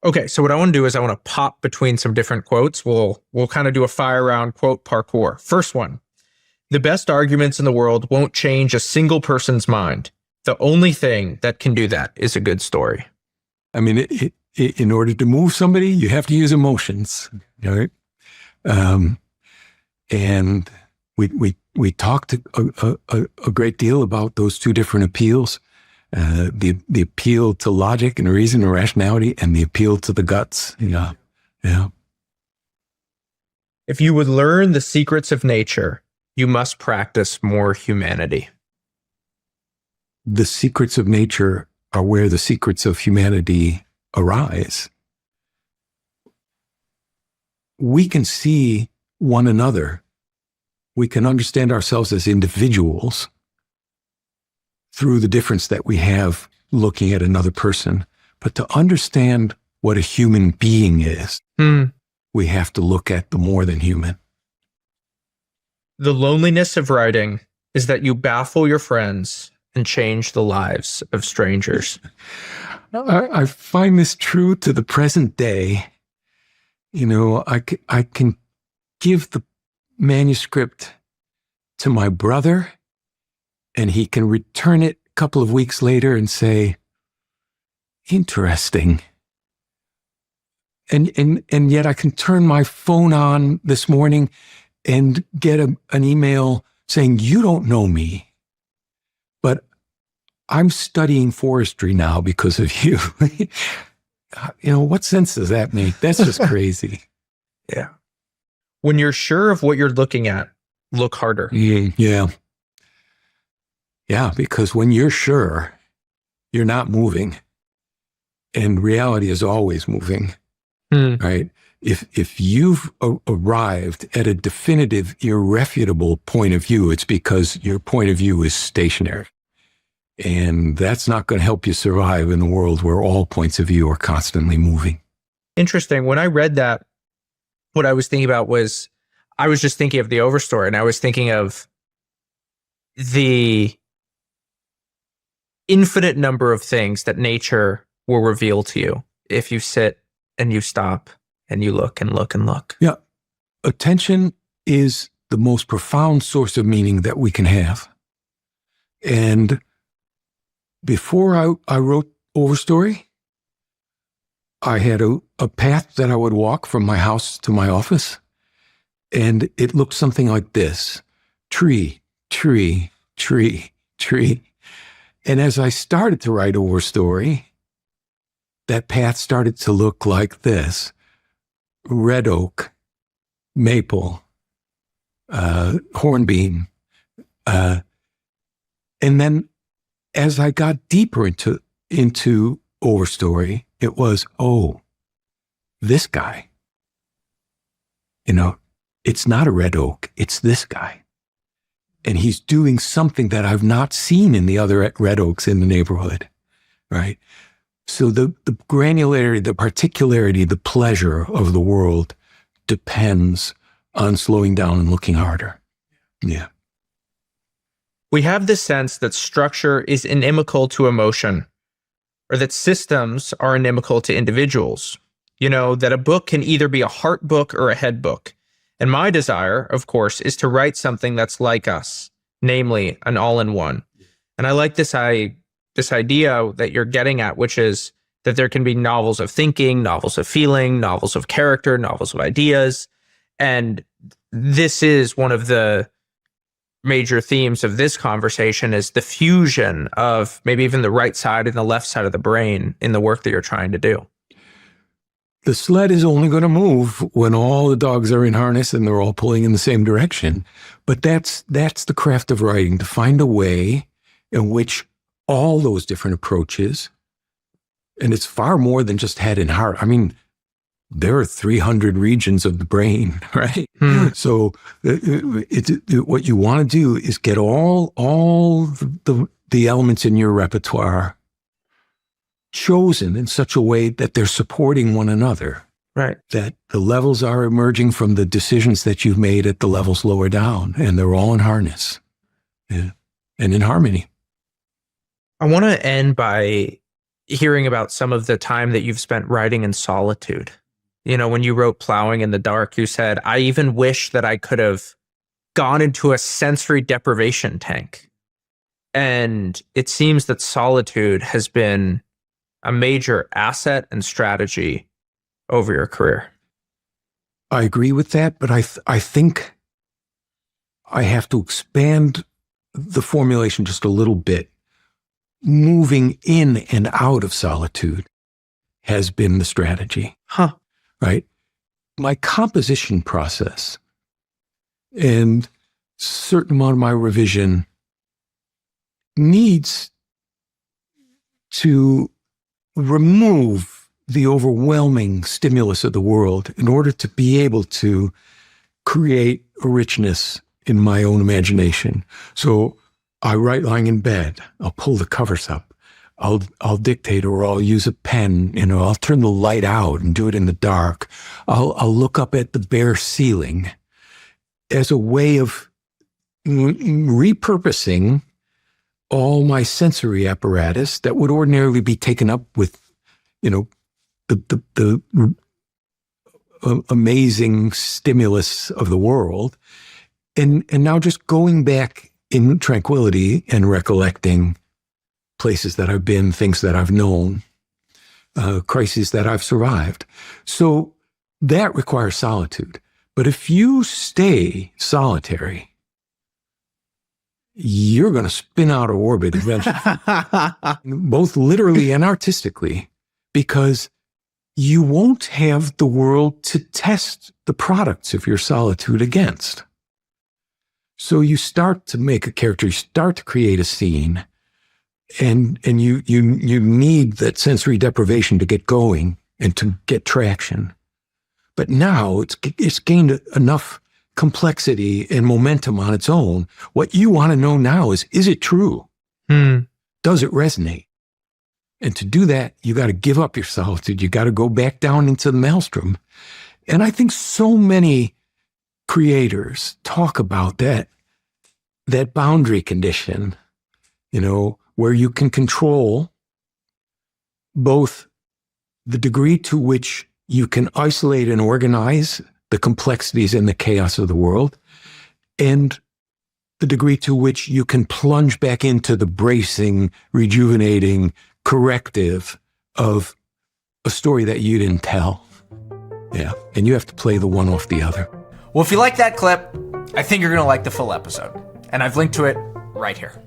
Okay, so what I want to do is I want to pop between some different quotes. We'll kind of do a fire round quote parkour. First one. The best arguments in the world won't change a single person's mind. The only thing that can do that is a good story. I mean, in order to move somebody, you have to use emotions, right? And we talked a great deal about those two different appeals, the appeal to logic and reason and rationality, and the appeal to the guts. Yeah. If you would learn the secrets of nature, you must practice more humanity. The secrets of nature are where the secrets of humanity arise. We can see one another. We can understand ourselves as individuals through the difference that we have looking at another person. But to understand what a human being is, we have to look at the more than human. The loneliness of writing is that you baffle your friends and change the lives of strangers. I find this true to the present day. You know, I can give the manuscript to my brother, and he can return it a couple of weeks later and say, interesting. And yet I can turn my phone on this morning and get an email saying, you don't know me, but I'm studying forestry now because of you. You know, what sense does that make? That's just crazy. Yeah. When you're sure of what you're looking at, look harder. Yeah. Yeah, because when you're sure, you're not moving. And reality is always moving, right? If you've arrived at a definitive, irrefutable point of view, it's because your point of view is stationary. And that's not going to help you survive in a world where all points of view are constantly moving. Interesting. When I read that, what I was thinking about was, I was just thinking of the overstory, and I was thinking of the infinite number of things that nature will reveal to you if you sit and you stop and you look and look and look. Yeah. Attention is the most profound source of meaning that we can have. And before I wrote Overstory, I had a path that I would walk from my house to my office, and it looked something like this: tree, tree, tree, tree. And as I started to write Overstory, that path started to look like this: red oak, maple, hornbeam. And then as I got deeper into Overstory, it was, oh, this guy. You know, it's not a red oak, it's this guy. And he's doing something that I've not seen in the other red oaks in the neighborhood, right? So the granularity, the particularity, the pleasure of the world depends on slowing down and looking harder. Yeah. We have this sense that structure is inimical to emotion, or that systems are inimical to individuals. You know, that a book can either be a heart book or a head book. And my desire, of course, is to write something that's like us, namely an all-in-one. And I like this idea that you're getting at, which is that there can be novels of thinking, novels of feeling, novels of character, novels of ideas. And this is one of the major themes of this conversation, is the fusion of maybe even the right side and the left side of the brain in the work that you're trying to do. The sled is only going to move when all the dogs are in harness and they're all pulling in the same direction. But that's the craft of writing, to find a way in which all those different approaches, and it's far more than just head and heart. I mean, there are 300 regions of the brain, right? So what you want to do is get all the elements in your repertoire chosen in such a way that they're supporting one another. Right. That the levels are emerging from the decisions that you've made at the levels lower down, and they're all in harness, and in harmony. I want to end by hearing about some of the time that you've spent writing in solitude. You know, when you wrote Plowing in the Dark, you said, I even wish that I could have gone into a sensory deprivation tank. And it seems that solitude has been a major asset and strategy over your career. I agree with that, but I think I have to expand the formulation just a little bit. Moving in and out of solitude has been the strategy. Right? My composition process and certain amount of my revision needs to remove the overwhelming stimulus of the world in order to be able to create a richness in my own imagination. So I write lying in bed. I'll pull the covers up. I'll dictate, or I'll use a pen. I'll turn the light out and do it in the dark. I'll look up at the bare ceiling as a way of repurposing all my sensory apparatus that would ordinarily be taken up with, the amazing stimulus of the world, and now just going back in tranquility and recollecting places that I've been, things that I've known, crises that I've survived. So that requires solitude. But if you stay solitary, you're going to spin out of orbit eventually, both literally and artistically, because you won't have the world to test the products of your solitude against. So you start to make a character, you start to create a scene, and you need that sensory deprivation to get going and to get traction. But now it's gained enough complexity and momentum on its own. What you want to know now is it true? Does it resonate? And to do that, you got to give up your solitude. You got to go back down into the maelstrom. And I think so many creators talk about that boundary condition, where you can control both the degree to which you can isolate and organize the complexities and the chaos of the world, and the degree to which you can plunge back into the bracing, rejuvenating, corrective of a story that you didn't tell. Yeah, and you have to play the one off the other. Well, if you like that clip, I think you're going to like the full episode. And I've linked to it right here.